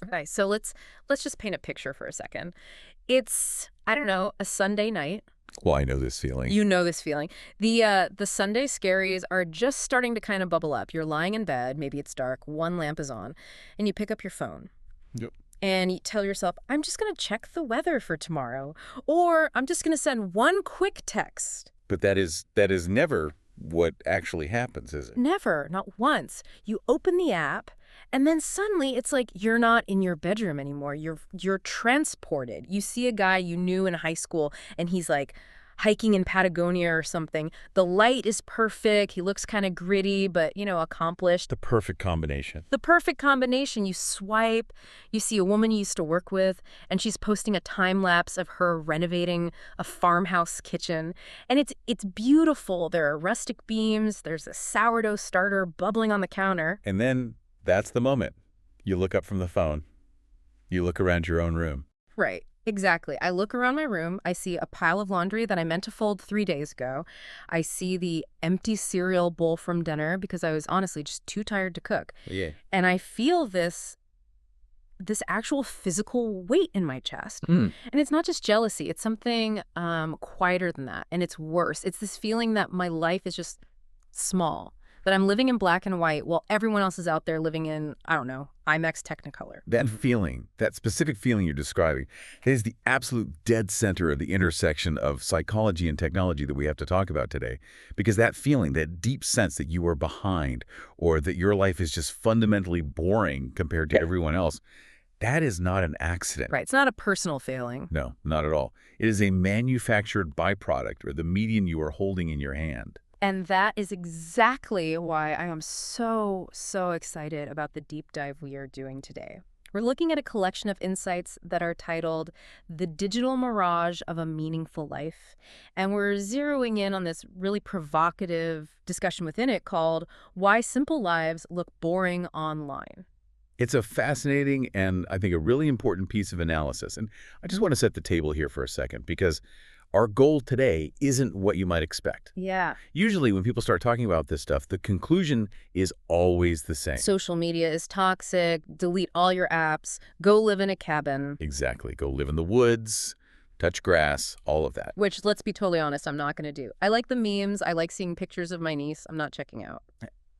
Okay, so let's just paint a picture for a second. It's, I don't know, a Sunday night. Well, I know this feeling. You know this feeling. The Sunday scaries are just starting to kind of bubble up. You're lying in bed, maybe it's dark, one lamp is on, and you pick up your phone. Yep. And you tell yourself, I'm just going to check the weather for tomorrow, or I'm just going to send one quick text. But that is never what actually happens, is it? Never, not once. You open the app, and then suddenly it's like you're not in your bedroom anymore. You're transported. You see a guy you knew in high school, and he's like hiking in Patagonia or something. The light is perfect. He looks kind of gritty, but, accomplished. The perfect combination. The perfect combination. You swipe, you see a woman you used to work with, and she's posting a time lapse of her renovating a farmhouse kitchen. And it's beautiful. There are rustic beams. There's a sourdough starter bubbling on the counter. And then that's the moment. You look up from the phone. You look around your own room. Right. Exactly. I look around my room. I see a pile of laundry that I meant to fold 3 days ago. I see the empty cereal bowl from dinner because I was honestly just too tired to cook. Yeah. And I feel this actual physical weight in my chest. Mm. And it's not just jealousy. It's something quieter than that. And it's worse. It's this feeling that my life is just small, that I'm living in black and white while everyone else is out there living in, I don't know, IMAX Technicolor. That feeling, that specific feeling you're describing, is the absolute dead center of the intersection of psychology and technology that we have to talk about today. Because that feeling, that deep sense that you are behind or that your life is just fundamentally boring compared to everyone else, that is not an accident. Right. It's not a personal failing. No, not at all. It is a manufactured byproduct or the medium you are holding in your hand. And that is exactly why I am so, so excited about the deep dive we are doing today. We're looking at a collection of insights that are titled The Digital Mirage of a Meaningful Life. And we're zeroing in on this really provocative discussion within it called Why Simple Lives Look Boring Online. It's a fascinating and I think a really important piece of analysis. And I just want to set the table here for a second because our goal today isn't what you might expect. Yeah. Usually when people start talking about this stuff, the conclusion is always the same. Social media is toxic. Delete all your apps. Go live in a cabin. Exactly. Go live in the woods, touch grass, all of that. Which, let's be totally honest, I'm not going to do. I like the memes. I like seeing pictures of my niece. I'm not checking out.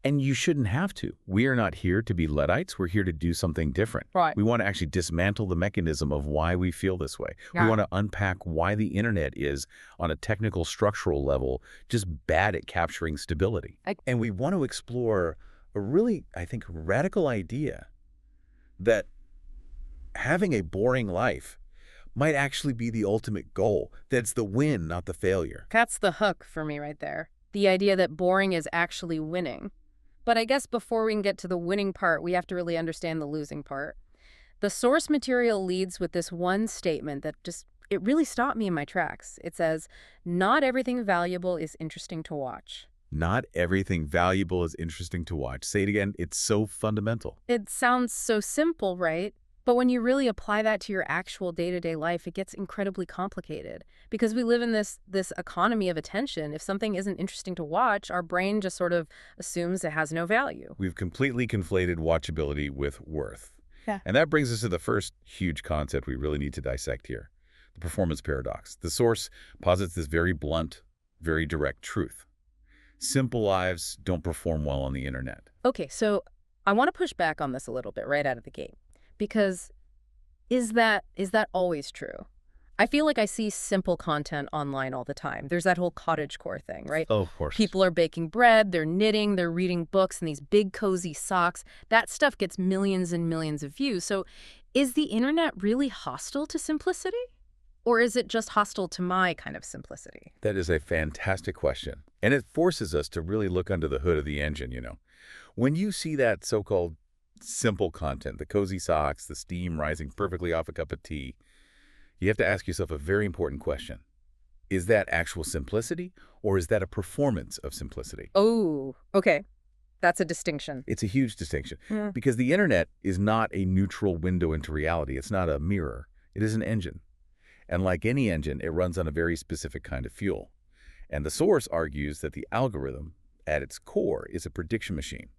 And you shouldn't have to. We are not here to be Luddites. We're here to do something different. Right. We want to actually dismantle the mechanism of why we feel this way. Yeah. We want to unpack why the internet is, on a technical structural level, just bad at capturing stability. And we want to explore a really, I think, radical idea that having a boring life might actually be the ultimate goal. That's the win, not the failure. That's the hook for me right there. The idea that boring is actually winning. But I guess before we can get to the winning part, we have to really understand the losing part. The source material leads with this one statement that it really stopped me in my tracks. It says, not everything valuable is interesting to watch. Not everything valuable is interesting to watch. Say it again. It's so fundamental. It sounds so simple, right? But when you really apply that to your actual day-to-day life, it gets incredibly complicated. Because we live in this economy of attention. If something isn't interesting to watch, our brain just sort of assumes it has no value. We've completely conflated watchability with worth. Yeah. And that brings us to the first huge concept we really need to dissect here, the performance paradox. The source posits this very blunt, very direct truth. Simple lives don't perform well on the internet. Okay, so I want to push back on this a little bit right out of the gate. Because is that always true? I feel like I see simple content online all the time. There's that whole cottagecore thing, right? Oh, of course. People are baking bread, they're knitting, they're reading books in these big cozy socks. That stuff gets millions and millions of views. So is the internet really hostile to simplicity? Or is it just hostile to my kind of simplicity? That is a fantastic question. And it forces us to really look under the hood of the engine, you know. When you see that so-called simple content, the cozy socks, the steam rising perfectly off a cup of tea, you have to ask yourself a very important question. Is that actual simplicity, or is that a performance of simplicity? Oh, okay. That's a distinction. It's a huge distinction, Yeah. because the internet is not a neutral window into reality. It's not a mirror. It is an engine. And like any engine, it runs on a very specific kind of fuel. And the source argues that the algorithm, at its core, is a prediction machine.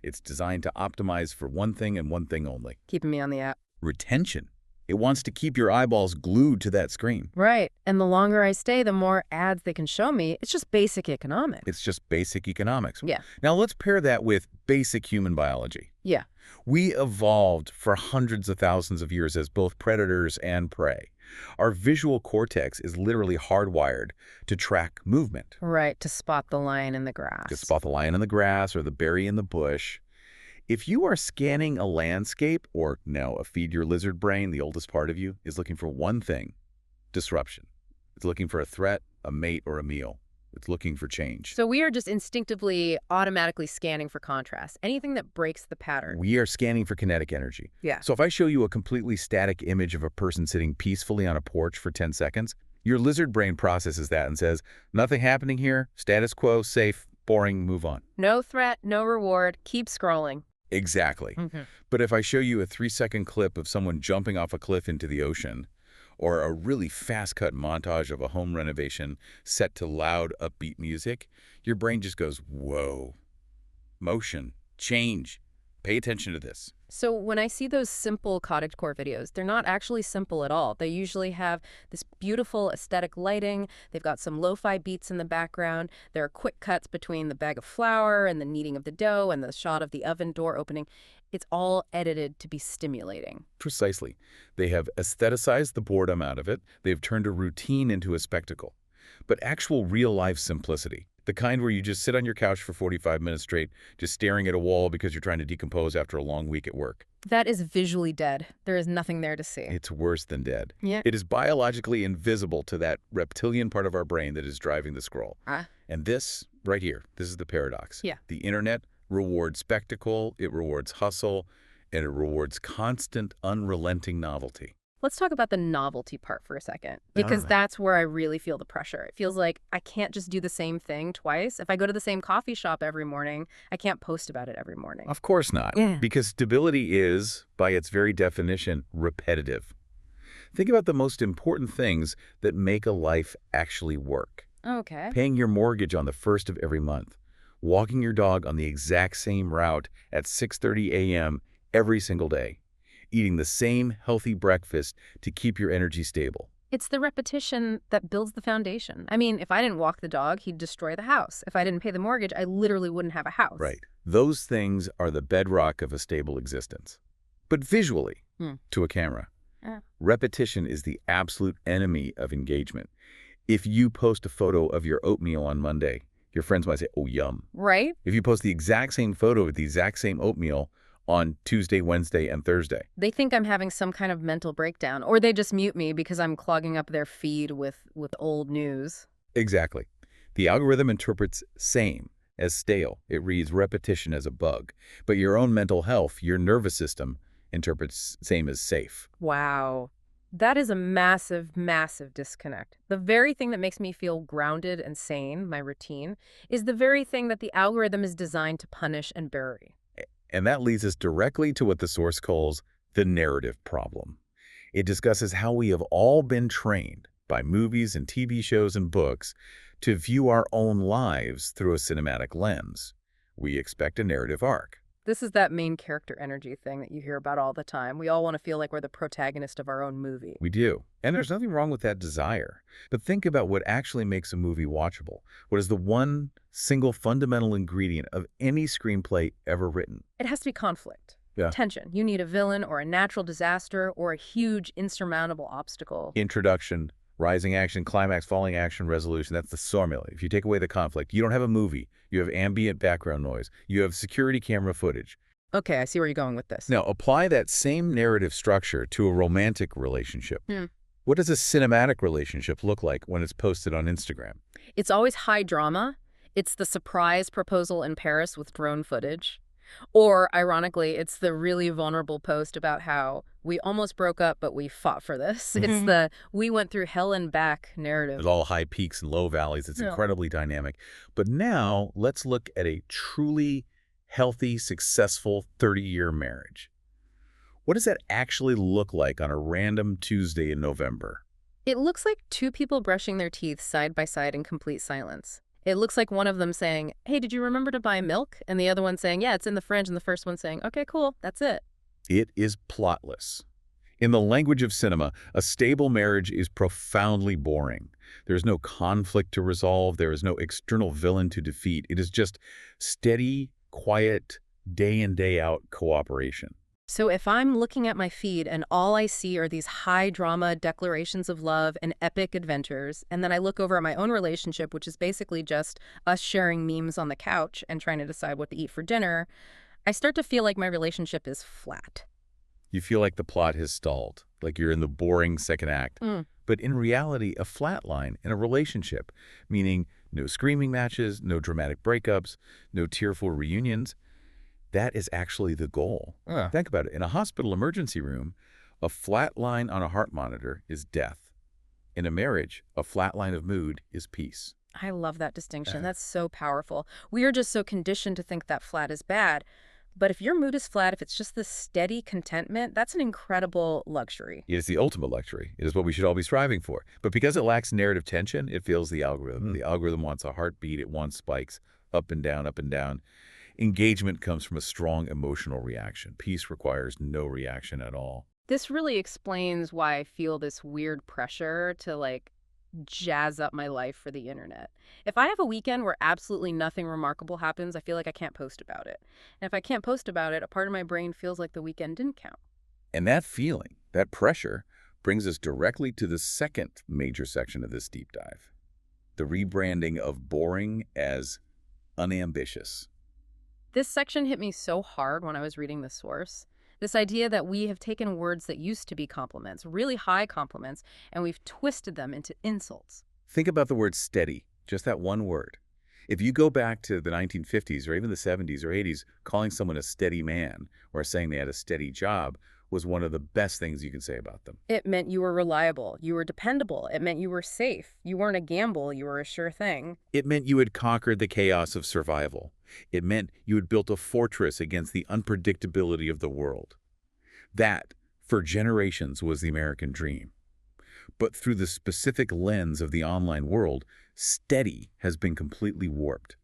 It's designed to optimize for one thing and one thing only. Keeping me on the app. Retention. It wants to keep your eyeballs glued to that screen. Right. And the longer I stay, the more ads they can show me. It's just basic economics. It's just basic economics. Yeah. Now let's pair that with basic human biology. Yeah. We evolved for hundreds of thousands of years as both predators and prey. Our visual cortex is literally hardwired to track movement. Right. To spot the lion in the grass. To spot the lion in the grass or the berry in the bush. If you are scanning a landscape, or no, a feed your lizard brain, the oldest part of you, is looking for one thing: disruption. It's looking for a threat, a mate, or a meal. It's looking for change. So we are just instinctively, automatically scanning for contrast. Anything that breaks the pattern. We are scanning for kinetic energy. Yeah. So if I show you a completely static image of a person sitting peacefully on a porch for 10 seconds, your lizard brain processes that and says, nothing happening here, status quo, safe, boring, move on. No threat, no reward, keep scrolling. Exactly. Mm-hmm. But if I show you a 3-second clip of someone jumping off a cliff into the ocean, or a really fast-cut montage of a home renovation set to loud, upbeat music, your brain just goes, whoa. Motion, change. Pay attention to this. So when I see those simple cottagecore videos, they're not actually simple at all. They usually have this beautiful aesthetic lighting. They've got some lo-fi beats in the background. There are quick cuts between the bag of flour and the kneading of the dough and the shot of the oven door opening. It's all edited to be stimulating. Precisely. They have aestheticized the boredom out of it. They've turned a routine into a spectacle. But actual real-life simplicity, the kind where you just sit on your couch for 45 minutes straight, just staring at a wall because you're trying to decompose after a long week at work. That is visually dead. There is nothing there to see. It's worse than dead. Yeah. It is biologically invisible to that reptilian part of our brain that is driving the scroll. Ah. And this, right here, this is the paradox. Yeah. The internet rewards spectacle, it rewards hustle, and it rewards constant, unrelenting novelty. Let's talk about the novelty part for a second, because that's where I really feel the pressure. It feels like I can't just do the same thing twice. If I go to the same coffee shop every morning, I can't post about it every morning. Of course not. Yeah. Because stability is, by its very definition, repetitive. Think about the most important things that make a life actually work. Okay. Paying your mortgage on the first of every month. Walking your dog on the exact same route at 6:30 a.m. every single day. Eating the same healthy breakfast to keep your energy stable. It's the repetition that builds the foundation. I mean, if I didn't walk the dog, he'd destroy the house. If I didn't pay the mortgage, I literally wouldn't have a house. Right. Those things are the bedrock of a stable existence. But visually, to a camera, repetition is the absolute enemy of engagement. If you post a photo of your oatmeal on Monday, your friends might say, oh, yum. Right? If you post the exact same photo of the exact same oatmeal on Tuesday, Wednesday, and Thursday, They think I'm having some kind of mental breakdown, or they just mute me because I'm clogging up their feed with old news. exactly. The algorithm interprets same as stale. It reads repetition as a bug. But your own mental health, your nervous system, interprets same as safe. Wow. That is a massive, massive disconnect. The very thing that makes me feel grounded and sane, my routine, is the very thing that the algorithm is designed to punish and bury. And that leads us directly to what the source calls the narrative problem. It discusses how we have all been trained by movies and TV shows and books to view our own lives through a cinematic lens. We expect a narrative arc. This is that main character energy thing that you hear about all the time. We all want to feel like we're the protagonist of our own movie. We do. And there's nothing wrong with that desire. But think about what actually makes a movie watchable. What is the one single fundamental ingredient of any screenplay ever written? It has to be conflict. Yeah. Tension. You need a villain or a natural disaster or a huge insurmountable obstacle. Introduction, rising action, climax, falling action, resolution. That's the formula. If you take away the conflict, you don't have a movie. You have ambient background noise. You have security camera footage. Okay, I see where you're going with this. Now, apply that same narrative structure to a romantic relationship. What does a cinematic relationship look like when it's posted on Instagram? It's always high drama. It's the surprise proposal in Paris with drone footage. Or, ironically, it's the really vulnerable post about how we almost broke up, but we fought for this. It's the we went through hell and back narrative. With all high peaks and low valleys. It's incredibly dynamic. But now, let's look at a truly healthy, successful 30-year marriage. What does that actually look like on a random Tuesday in November? It looks like two people brushing their teeth side by side in complete silence. It looks like one of them saying, hey, did you remember to buy milk? And the other one saying, yeah, it's in the fridge. And the first one saying, okay, cool, that's it. It is plotless. In the language of cinema, a stable marriage is profoundly boring. There is no conflict to resolve. There is no external villain to defeat. It is just steady, quiet, day in, day out cooperation. So if I'm looking at my feed and all I see are these high drama declarations of love and epic adventures, and then I look over at my own relationship, which is basically just us sharing memes on the couch and trying to decide what to eat for dinner, I start to feel like my relationship is flat. You feel like the plot has stalled, like you're in the boring second act. Mm. But in reality, a flat line in a relationship, meaning no screaming matches, no dramatic breakups, no tearful reunions, that is actually the goal. Think about it. In a hospital emergency room, a flat line on a heart monitor is death. In a marriage, a flat line of mood is peace. I love that distinction. That's so powerful. We are just so conditioned to think that flat is bad. But if your mood is flat, if it's just this steady contentment, that's an incredible luxury. It is the ultimate luxury. It is what we should all be striving for. But because it lacks narrative tension, it feels the algorithm. The algorithm wants a heartbeat. It wants spikes, up and down, up and down. Engagement comes from a strong emotional reaction. Peace requires no reaction at all. This really explains why I feel this weird pressure to jazz up my life for the internet. If I have a weekend where absolutely nothing remarkable happens, I feel like I can't post about it. And if I can't post about it, a part of my brain feels like the weekend didn't count. And that feeling, that pressure, brings us directly to the second major section of this deep dive. The rebranding of boring as unambitious. This section hit me so hard when I was reading the source. This idea that we have taken words that used to be compliments, really high compliments, and we've twisted them into insults. Think about the word steady, just that one word. If you go back to the 1950s or even the 70s or 80s, calling someone a steady man or saying they had a steady job was one of the best things you can say about them. It meant you were reliable, you were dependable, it meant you were safe, you weren't a gamble, you were a sure thing. It meant you had conquered the chaos of survival. It meant you had built a fortress against the unpredictability of the world. That, for generations, was the American dream. But through the specific lens of the online world, steady has been completely warped.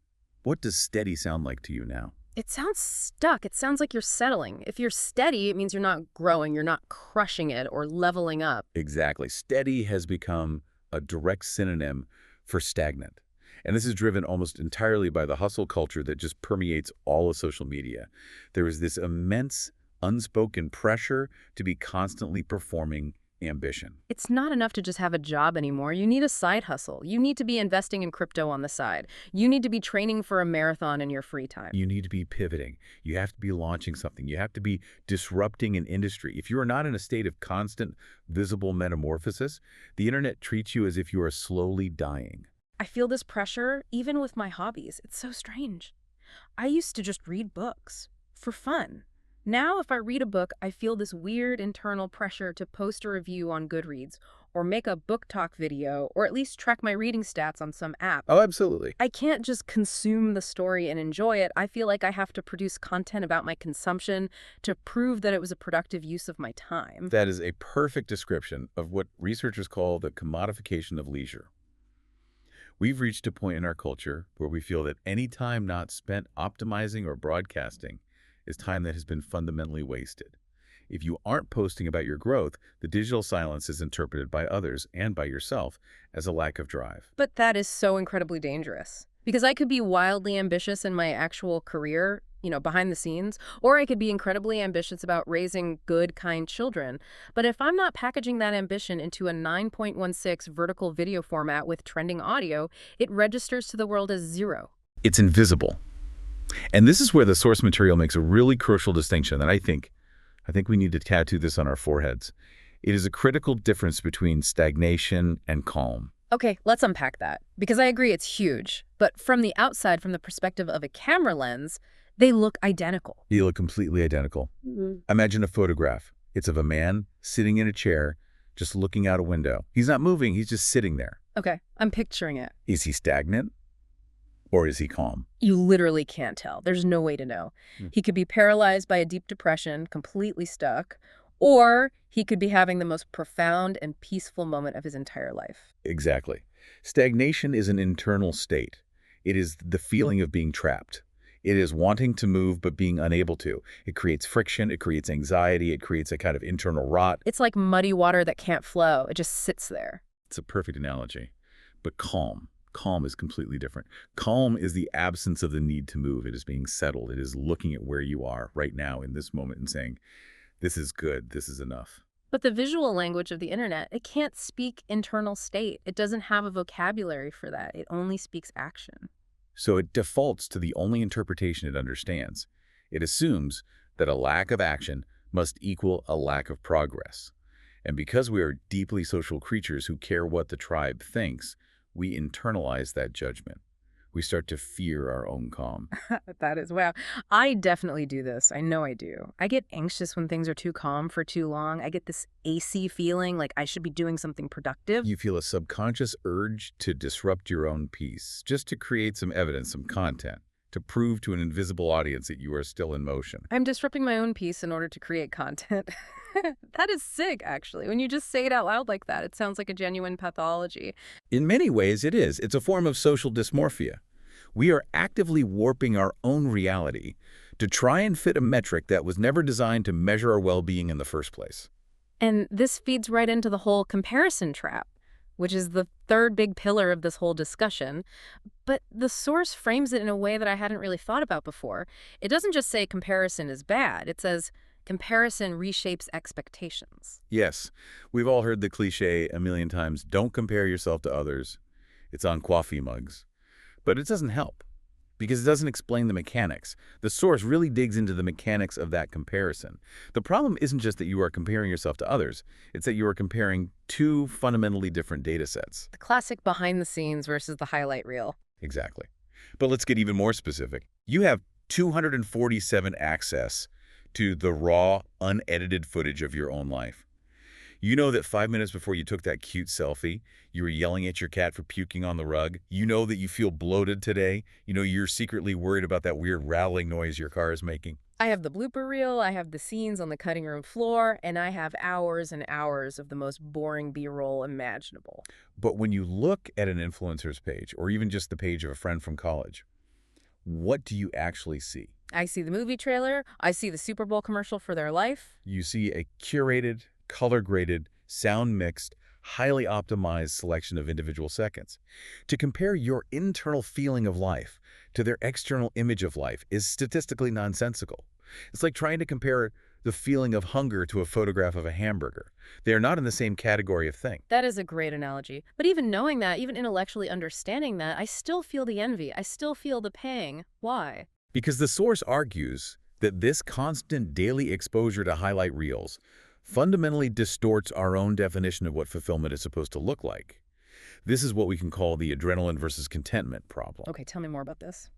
What does steady sound like to you now? It sounds stuck. It sounds like you're settling. If you're steady, it means you're not growing, you're not crushing it or leveling up. Exactly. Steady has become a direct synonym for stagnant. And this is driven almost entirely by the hustle culture that just permeates all of social media. There is this immense, unspoken pressure to be constantly performing ambition. It's not enough to just have a job anymore. You need a side hustle. You need to be investing in crypto on the side. You need to be training for a marathon in your free time. You need to be pivoting. You have to be launching something. You have to be disrupting an industry. If you are not in a state of constant, visible metamorphosis, the internet treats you as if you are slowly dying. I feel this pressure even with my hobbies. It's so strange. I used to just read books for fun. Now, if I read a book, I feel this weird internal pressure to post a review on Goodreads or make a book talk video or at least track my reading stats on some app. Oh, absolutely. I can't just consume the story and enjoy it. I feel like I have to produce content about my consumption to prove that it was a productive use of my time. That is a perfect description of what researchers call the commodification of leisure. We've reached a point in our culture where we feel that any time not spent optimizing or broadcasting is time that has been fundamentally wasted. If you aren't posting about your growth, the digital silence is interpreted by others and by yourself as a lack of drive. But that is so incredibly dangerous. Because I could be wildly ambitious in my actual career, behind the scenes, or I could be incredibly ambitious about raising good, kind children. But if I'm not packaging that ambition into a 9.16 vertical video format with trending audio, it registers to the world as zero. It's invisible. And this is where the source material makes a really crucial distinction that I think we need to tattoo this on our foreheads. It is a critical difference between stagnation and calm. Okay, let's unpack that. Because I agree it's huge. But from the outside, from the perspective of a camera lens, they look identical. They look completely identical. Imagine a photograph. It's of a man sitting in a chair, just looking out a window. He's not moving, he's just sitting there. Okay, I'm picturing it. Is he stagnant? Or is he calm? You literally can't tell. There's no way to know. He could be paralyzed by a deep depression, completely stuck, or he could be having the most profound and peaceful moment of his entire life. Exactly. Stagnation is an internal state. It is the feeling of being trapped. It is wanting to move but being unable to. It creates friction, it creates anxiety, it creates a kind of internal rot. It's like muddy water that can't flow. It just sits there. It's a perfect analogy. But calm is completely different. Calm is the absence of the need to move. It is being settled. It is looking at where you are right now in this moment and saying, this is good, this is enough. But the visual language of the internet, it can't speak internal state. It doesn't have a vocabulary for that. It only speaks action. So it defaults to the only interpretation it understands. It assumes that a lack of action must equal a lack of progress. And because we are deeply social creatures who care what the tribe thinks, we internalize that judgment. We start to fear our own calm. That is, wow. I definitely do this. I know I do. I get anxious when things are too calm for too long. I get this AC feeling like I should be doing something productive. You feel a subconscious urge to disrupt your own peace, just to create some evidence, some content, to prove to an invisible audience that you are still in motion. I'm disrupting my own peace in order to create content. That is sick, actually. When you just say it out loud like that, it sounds like a genuine pathology. In many ways, it is. It's a form of social dysmorphia. We are actively warping our own reality to try and fit a metric that was never designed to measure our well-being in the first place. And this feeds right into the whole comparison trap, which is the third big pillar of this whole discussion. But the source frames it in a way that I hadn't really thought about before. It doesn't just say comparison is bad. It says comparison reshapes expectations. Yes, we've all heard the cliche a million times, don't compare yourself to others. It's on coffee mugs. But it doesn't help, because it doesn't explain the mechanics. The source really digs into the mechanics of that comparison. The problem isn't just that you are comparing yourself to others, it's that you are comparing two fundamentally different data sets. The classic behind the scenes versus the highlight reel. Exactly. But let's get even more specific. You have 247 access to the raw, unedited footage of your own life. You know that 5 minutes before you took that cute selfie, you were yelling at your cat for puking on the rug. You know that you feel bloated today. You know you're secretly worried about that weird rattling noise your car is making. I have the blooper reel, I have the scenes on the cutting room floor, and I have hours and hours of the most boring B-roll imaginable. But when you look at an influencer's page, or even just the page of a friend from college, what do you actually see? I see the movie trailer, I see the Super Bowl commercial for their life. You see a curated, color-graded, sound-mixed, highly optimized selection of individual seconds. To compare your internal feeling of life to their external image of life is statistically nonsensical. It's like trying to compare the feeling of hunger to a photograph of a hamburger. They are not in the same category of thing. That is a great analogy. But even knowing that, even intellectually understanding that, I still feel the envy. I still feel the pang. Why? Because the source argues that this constant daily exposure to highlight reels fundamentally distorts our own definition of what fulfillment is supposed to look like. This is what we can call the adrenaline versus contentment problem. Okay, tell me more about this.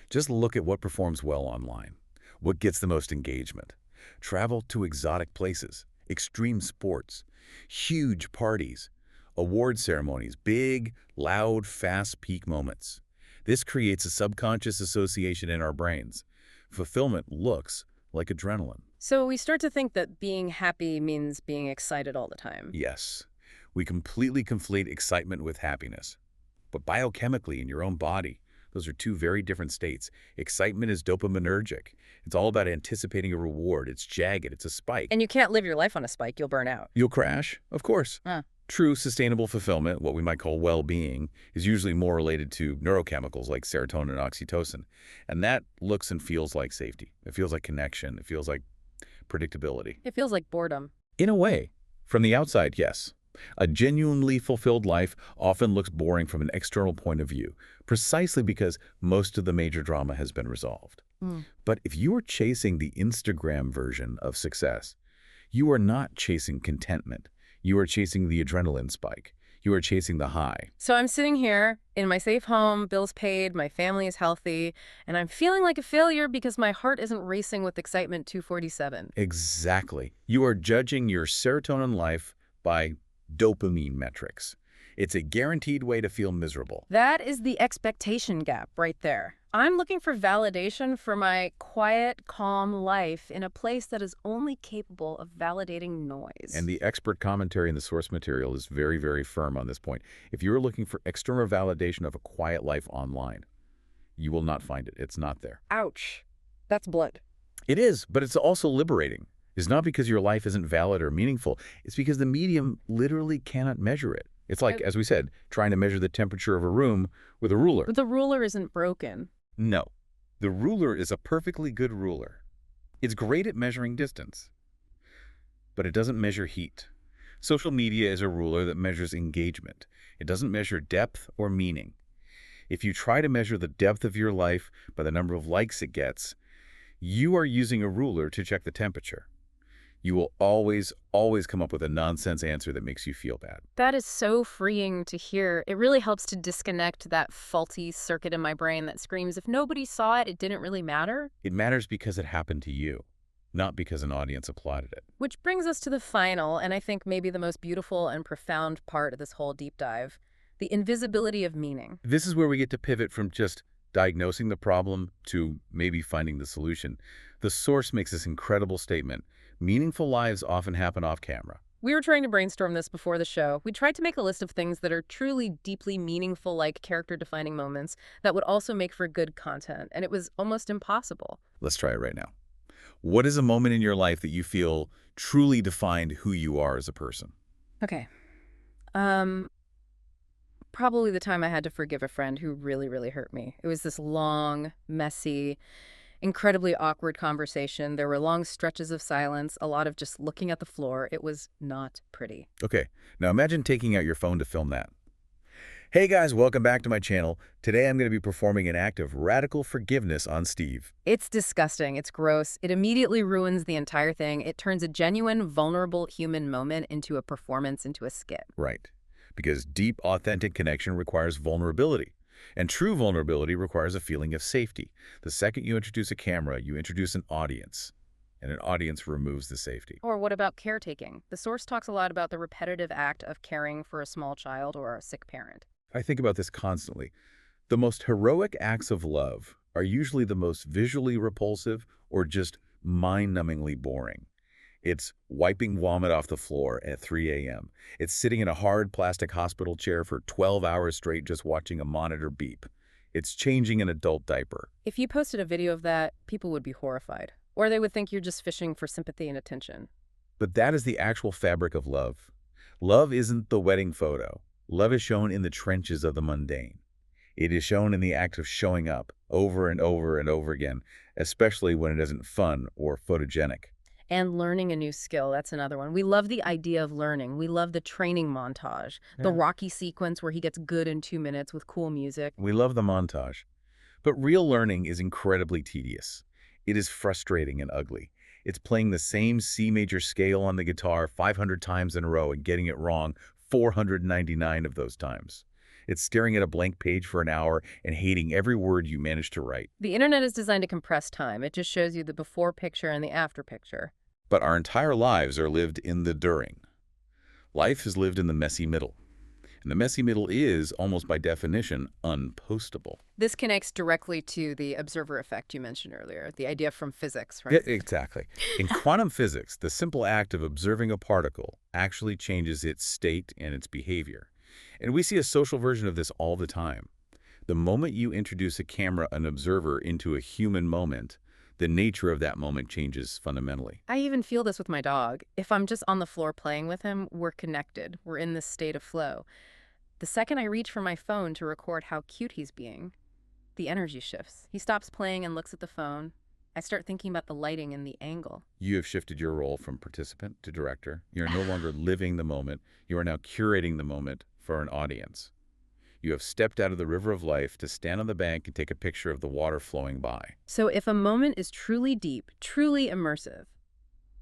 Just look at what performs well online. What gets the most engagement? Travel to exotic places, extreme sports, huge parties, award ceremonies, big, loud, fast peak moments. This creates a subconscious association in our brains. Fulfillment looks like adrenaline. So we start to think that being happy means being excited all the time. Yes, we completely conflate excitement with happiness. But biochemically in your own body, those are two very different states. Excitement is dopaminergic. It's all about anticipating a reward. It's jagged. It's a spike. And you can't live your life on a spike. You'll burn out. You'll crash, of course. Huh. True sustainable fulfillment, what we might call well-being, is usually more related to neurochemicals like serotonin and oxytocin. And that looks and feels like safety. It feels like connection. It feels like predictability. It feels like boredom. In a way. From the outside, yes. A genuinely fulfilled life often looks boring from an external point of view, precisely because most of the major drama has been resolved. But if you are chasing the Instagram version of success, you are not chasing contentment. You are chasing the adrenaline spike. You are chasing the high. So I'm sitting here in my safe home, bills paid, my family is healthy, and I'm feeling like a failure because my heart isn't racing with excitement 247. Exactly. You are judging your serotonin life by dopamine metrics. It's a guaranteed way to feel miserable. That is the expectation gap right there. I'm looking for validation for my quiet, calm life in a place that is only capable of validating noise. And the expert commentary in the source material is very, very firm on this point. If you're looking for external validation of a quiet life online, You will not find it. It's not there. Ouch. That's blood. It is, but it's also liberating. It's not because your life isn't valid or meaningful. It's because the medium literally cannot measure it. It's like, as we said, trying to measure the temperature of a room with a ruler. But the ruler isn't broken. No. The ruler is a perfectly good ruler. It's great at measuring distance, but it doesn't measure heat. Social media is a ruler that measures engagement. It doesn't measure depth or meaning. If you try to measure the depth of your life by the number of likes it gets, you are using a ruler to check the temperature. You will always come up with a nonsense answer that makes you feel bad. That is so freeing to hear. It really helps to disconnect that faulty circuit in my brain that screams, if nobody saw it, it didn't really matter. It matters because it happened to you, not because an audience applauded it. Which brings us to the final, and I think maybe the most beautiful and profound part of this whole deep dive, the invisibility of meaning. This is where we get to pivot from just diagnosing the problem to maybe finding the solution. The source makes this incredible statement: meaningful lives often happen off camera. We were trying to brainstorm this before the show. We tried to make a list of things that are truly deeply meaningful, like character-defining moments, that would also make for good content, and it was almost impossible. Let's try it right now. What is a moment in your life that you feel truly defined who you are as a person? Okay. Probably the time I had to forgive a friend who really, really hurt me. It was this long, messy, incredibly awkward conversation. There were long stretches of silence, a lot of just looking at the floor. It was not pretty. Okay, now imagine taking out your phone to film that. Hey guys, welcome back to my channel. Today I'm going to be performing an act of radical forgiveness on Steve. It's disgusting. It's gross. It immediately ruins the entire thing. It turns a genuine, vulnerable human moment into a performance, into a skit. Right, because deep, authentic connection requires vulnerability. And true vulnerability requires a feeling of safety. The second you introduce a camera, you introduce an audience. And an audience removes the safety. Or what about caretaking? The source talks a lot about the repetitive act of caring for a small child or a sick parent. I think about this constantly. The most heroic acts of love are usually the most visually repulsive or just mind-numbingly boring. It's wiping vomit off the floor at 3 a.m. It's sitting in a hard plastic hospital chair for 12 hours straight just watching a monitor beep. It's changing an adult diaper. If you posted a video of that, people would be horrified. Or they would think you're just fishing for sympathy and attention. But that is the actual fabric of love. Love isn't the wedding photo. Love is shown in the trenches of the mundane. It is shown in the act of showing up over and over and over again, especially when it isn't fun or photogenic. And learning a new skill, that's another one. We love the idea of learning. We love the training montage, the Rocky sequence where he gets good in 2 minutes with cool music. We love the montage. But real learning is incredibly tedious. It is frustrating and ugly. It's playing the same C major scale on the guitar 500 times in a row and getting it wrong 499 of those times. It's staring at a blank page for an hour and hating every word you manage to write. The internet is designed to compress time. It just shows you the before picture and the after picture. But our entire lives are lived in the during. Life is lived in the messy middle. And the messy middle is, almost by definition, unpostable. This connects directly to the observer effect you mentioned earlier, the idea from physics, right? Yeah, exactly. In quantum physics, the simple act of observing a particle actually changes its state and its behavior. And we see a social version of this all the time. The moment you introduce a camera, an observer, into a human moment, the nature of that moment changes fundamentally. I even feel this with my dog. If I'm just on the floor playing with him, we're connected. We're in this state of flow. The second I reach for my phone to record how cute he's being, the energy shifts. He stops playing and looks at the phone. I start thinking about the lighting and the angle. You have shifted your role from participant to director. You're no longer living the moment. You are now curating the moment for an audience. You have stepped out of the river of life to stand on the bank and take a picture of the water flowing by. So if a moment is truly deep, truly immersive,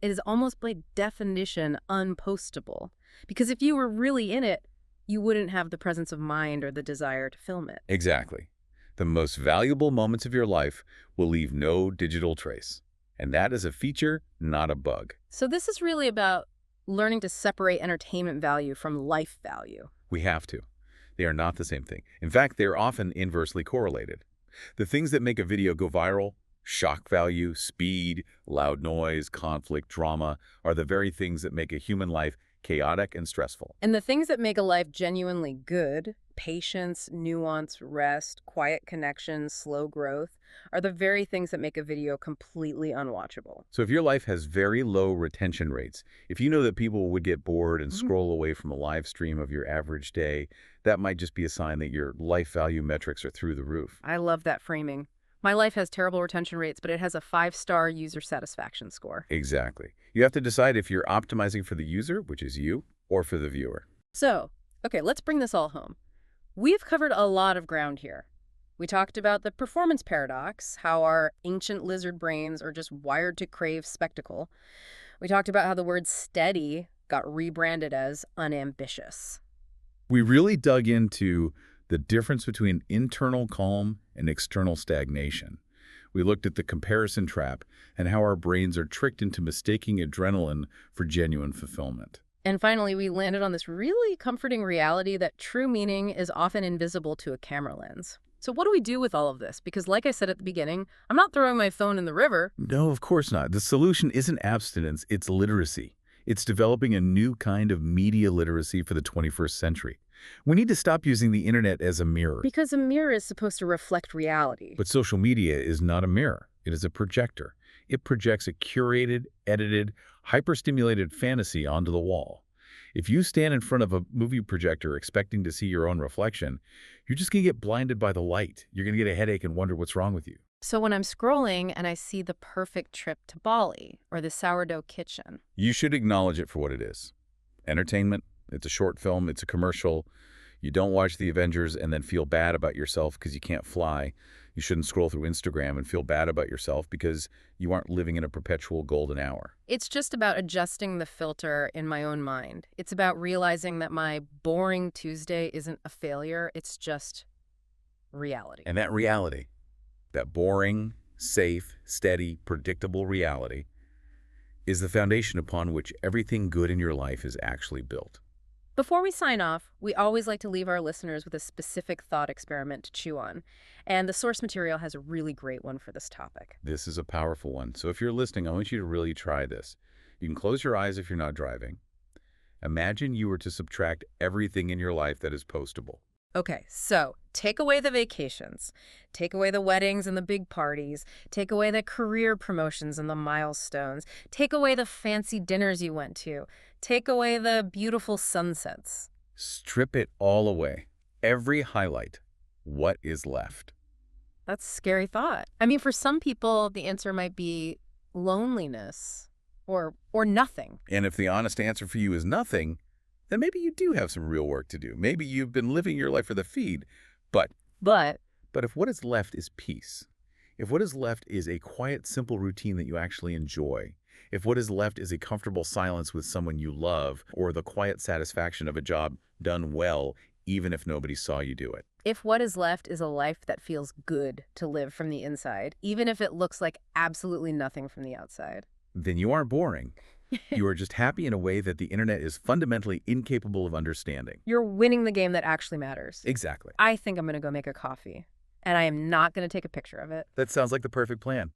it is almost by definition unpostable. Because if you were really in it, you wouldn't have the presence of mind or the desire to film it. Exactly. The most valuable moments of your life will leave no digital trace. And that is a feature, not a bug. So this is really about learning to separate entertainment value from life value. We have to. They are not the same thing. In fact, they are often inversely correlated. The things that make a video go viral, shock value, speed, loud noise, conflict, drama, are the very things that make a human life chaotic and stressful. And the things that make a life genuinely good, Patience, nuance, rest, quiet connection, slow growth are the very things that make a video completely unwatchable. So if your life has very low retention rates, if you know that people would get bored and Mhm. scroll away from a live stream of your average day, that might just be a sign that your life value metrics are through the roof. I love that framing. My life has terrible retention rates, but it has a 5-star user satisfaction score. Exactly. You have to decide if you're optimizing for the user, which is you, or for the viewer. So, okay, let's bring this all home. We've covered a lot of ground here. We talked about the performance paradox, how our ancient lizard brains are just wired to crave spectacle. We talked about how the word steady got rebranded as unambitious. We really dug into the difference between internal calm and external stagnation. We looked at the comparison trap and how our brains are tricked into mistaking adrenaline for genuine fulfillment. And finally, we landed on this really comforting reality that true meaning is often invisible to a camera lens. So what do we do with all of this? Because like I said at the beginning, I'm not throwing my phone in the river. No, of course not. The solution isn't abstinence, it's literacy. It's developing a new kind of media literacy for the 21st century. We need to stop using the internet as a mirror. Because a mirror is supposed to reflect reality. But social media is not a mirror. It is a projector. It projects a curated, edited, hyper-stimulated fantasy onto the wall. If you stand in front of a movie projector expecting to see your own reflection, you're just going to get blinded by the light. You're going to get a headache and wonder what's wrong with you. So when I'm scrolling and I see the perfect trip to Bali or the sourdough kitchen, You should acknowledge it for what it is. Entertainment. It's a short film. It's a commercial. You don't watch The Avengers and then feel bad about yourself because you can't fly. You shouldn't scroll through Instagram and feel bad about yourself because you aren't living in a perpetual golden hour. it's just about adjusting the filter in my own mind. It's about realizing that my boring Tuesday isn't a failure. It's just reality. And that reality, that boring, safe, steady, predictable reality, is the foundation upon which everything good in your life is actually built. Before we sign off, we always like to leave our listeners with a specific thought experiment to chew on. And the source material has a really great one for this topic. This is a powerful one. So if you're listening, I want you to really try this. You can close your eyes if you're not driving. Imagine you were to subtract everything in your life that is postable. Okay, so take away the vacations, take away the weddings and the big parties, take away the career promotions and the milestones, take away the fancy dinners you went to, take away the beautiful sunsets. Strip it all away. Every highlight. What is left? That's a scary thought. I mean, for some people, the answer might be loneliness or nothing. And if the honest answer for you is nothing, then maybe you do have some real work to do. Maybe you've been living your life for the feed. But But if what is left is peace, if what is left is a quiet, simple routine that you actually enjoy, if what is left is a comfortable silence with someone you love, or the quiet satisfaction of a job done well, even if nobody saw you do it. if what is left is a life that feels good to live from the inside, even if it looks like absolutely nothing from the outside. Then you aren't boring. You are just happy in a way that the internet is fundamentally incapable of understanding. You're winning the game that actually matters. Exactly. I think I'm going to go make a coffee, and I am not going to take a picture of it. That sounds like the perfect plan.